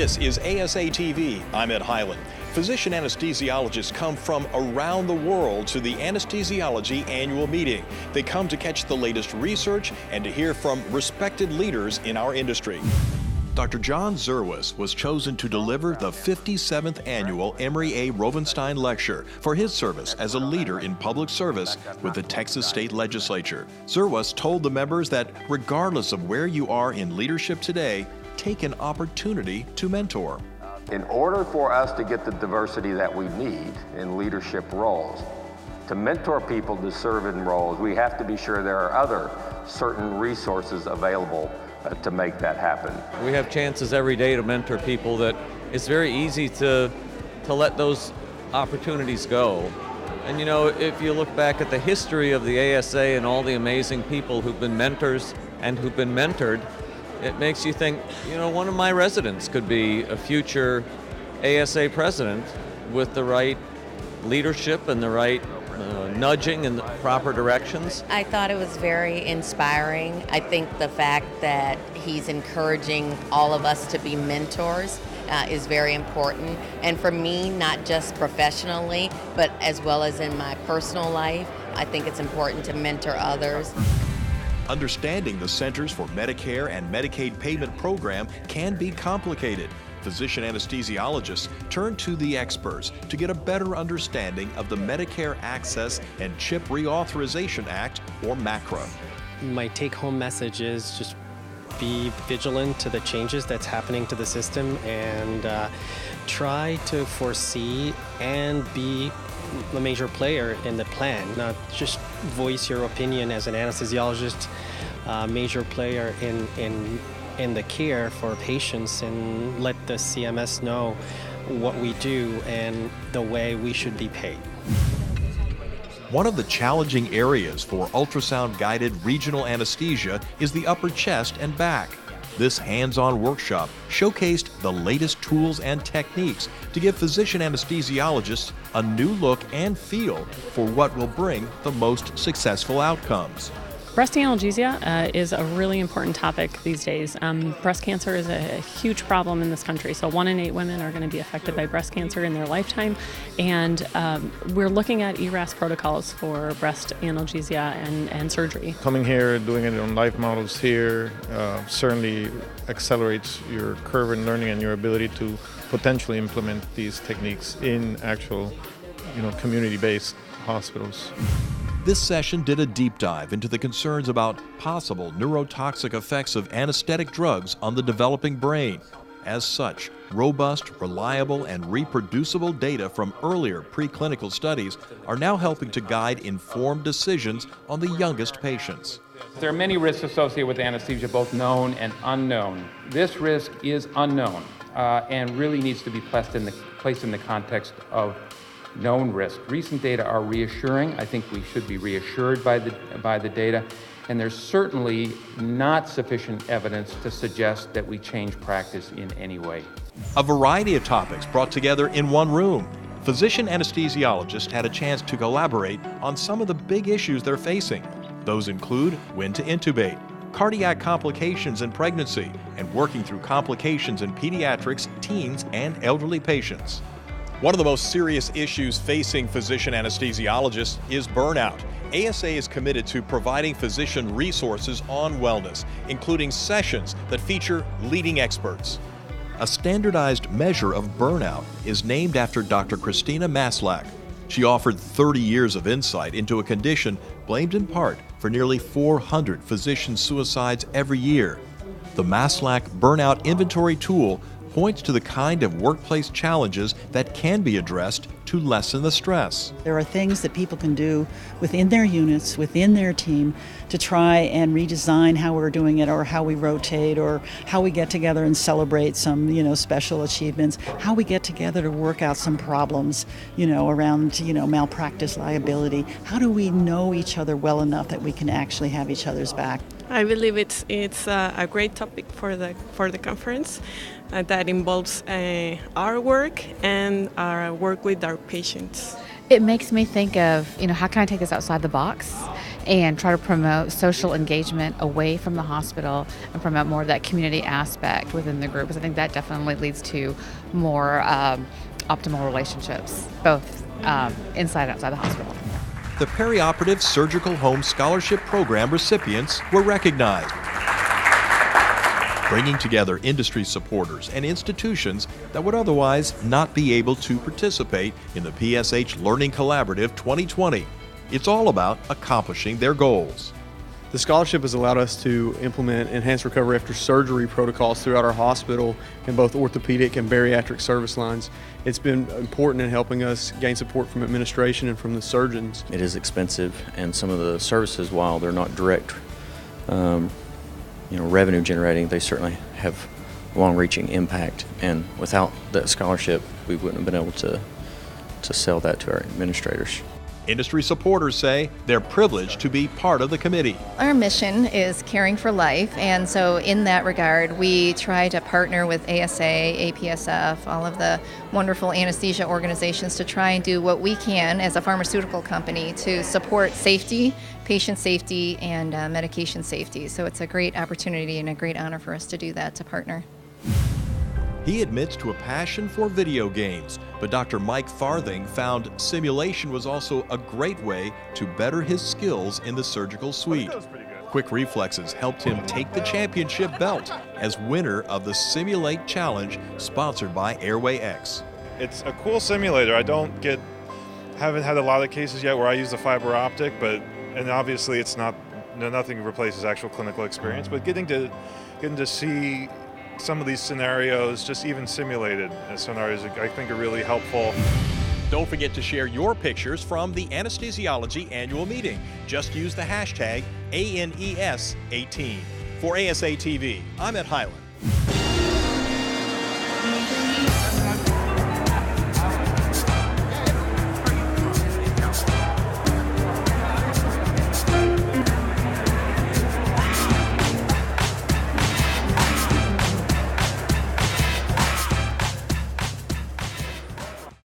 This is ASA TV. I'm Ed Highland. Physician anesthesiologists come from around the world to the Anesthesiology annual meeting. They come to catch the latest research and to hear from respected leaders in our industry. Dr. John Zerwas was chosen to deliver the 57th annual Emory A. Rovenstein Lecture for his service as a leader in public service with the Texas State Legislature. Zerwas told the members that regardless of where you are in leadership today, take an opportunity to mentor. In order for us to get the diversity that we need in leadership roles, to mentor people to serve in roles, we have to be sure there are other certain resources available to make that happen. We have chances every day to mentor people that it's very easy to let those opportunities go. And you know, if you look back at the history of the ASA and all the amazing people who've been mentors and who've been mentored, it makes you think, you know, one of my residents could be a future ASA president with the right leadership and the right nudging in the proper directions. I thought it was very inspiring. I think the fact that he's encouraging all of us to be mentors is very important. And for me, not just professionally, but as well as in my personal life, I think it's important to mentor others. Understanding the Centers for Medicare and Medicaid Payment Program can be complicated. Physician anesthesiologists turn to the experts to get a better understanding of the Medicare Access and CHIP Reauthorization Act, or MACRA. My take-home message is just be vigilant to the changes that's happening to the system and try to foresee and be a major player in the plan, not just voice your opinion as an anesthesiologist, major player in the care for patients, and let the CMS know what we do and the way we should be paid. One of the challenging areas for ultrasound-guided regional anesthesia is the upper chest and back. This hands-on workshop showcased the latest tools and techniques to give physician anesthesiologists a new look and feel for what will bring the most successful outcomes. Breast analgesia is a really important topic these days. Breast cancer is a huge problem in this country. So 1 in 8 women are going to be affected by breast cancer in their lifetime. And we're looking at ERAS protocols for breast analgesia and surgery. Coming here, doing it on live models here certainly accelerates your curve in learning and your ability to potentially implement these techniques in actual, community-based hospitals. This session did a deep dive into the concerns about possible neurotoxic effects of anesthetic drugs on the developing brain. As such, robust, reliable, and reproducible data from earlier preclinical studies are now helping to guide informed decisions on the youngest patients. There are many risks associated with anesthesia, both known and unknown. This risk is unknown and really needs to be placed in the context of known risk. Recent data are reassuring. I think we should be reassured by the data, and there's certainly not sufficient evidence to suggest that we change practice in any way. A variety of topics brought together in one room. Physician anesthesiologists had a chance to collaborate on some of the big issues they're facing. Those include when to intubate, cardiac complications in pregnancy, and working through complications in pediatrics, teens, and elderly patients. One of the most serious issues facing physician anesthesiologists is burnout. ASA is committed to providing physician resources on wellness, including sessions that feature leading experts. A standardized measure of burnout is named after Dr. Christina Maslach. She offered 30 years of insight into a condition blamed in part for nearly 400 physician suicides every year. The Maslach Burnout Inventory Tool points to the kind of workplace challenges that can be addressed to lessen the stress. There are things that people can do within their units, within their team, to try and redesign how we're doing it, or how we rotate, or how we get together and celebrate some, special achievements, how we get together to work out some problems, around, malpractice liability. How do we know each other well enough that we can actually have each other's back? I believe it's a great topic for the conference that involves our work and our work with our patients. It makes me think of, how can I take this outside the box? and try to promote social engagement away from the hospital and promote more of that community aspect within the group, because I think that definitely leads to more optimal relationships, both inside and outside the hospital. The Perioperative Surgical Home Scholarship Program recipients were recognized, bringing together industry supporters and institutions that would otherwise not be able to participate in the PSH Learning Collaborative 2020. It's all about accomplishing their goals. The scholarship has allowed us to implement enhanced recovery after surgery protocols throughout our hospital in both orthopedic and bariatric service lines. It's been important in helping us gain support from administration and from the surgeons. It is expensive, and some of the services, while they're not direct revenue generating, they certainly have long-reaching impact, and without that scholarship we wouldn't have been able to sell that to our administrators. Industry supporters say they're privileged to be part of the committee. Our mission is caring for life, and so in that regard, we try to partner with ASA, APSF, all of the wonderful anesthesia organizations to try and do what we can as a pharmaceutical company to support safety, patient safety, and medication safety. So it's a great opportunity and a great honor for us to do that, to partner. He admits to a passion for video games, but Dr. Mike Farthing found simulation was also a great way to better his skills in the surgical suite. Quick reflexes helped him take the championship belt as winner of the Simulate Challenge sponsored by Airway X. It's a cool simulator. Haven't had a lot of cases yet where I use the fiber optic, and obviously it's nothing replaces actual clinical experience, but getting to see some of these scenarios, just even simulated scenarios, I think are really helpful. Don't forget to share your pictures from the Anesthesiology annual meeting. Just use the hashtag ANES18. For ASA TV, I'm Ed Highland.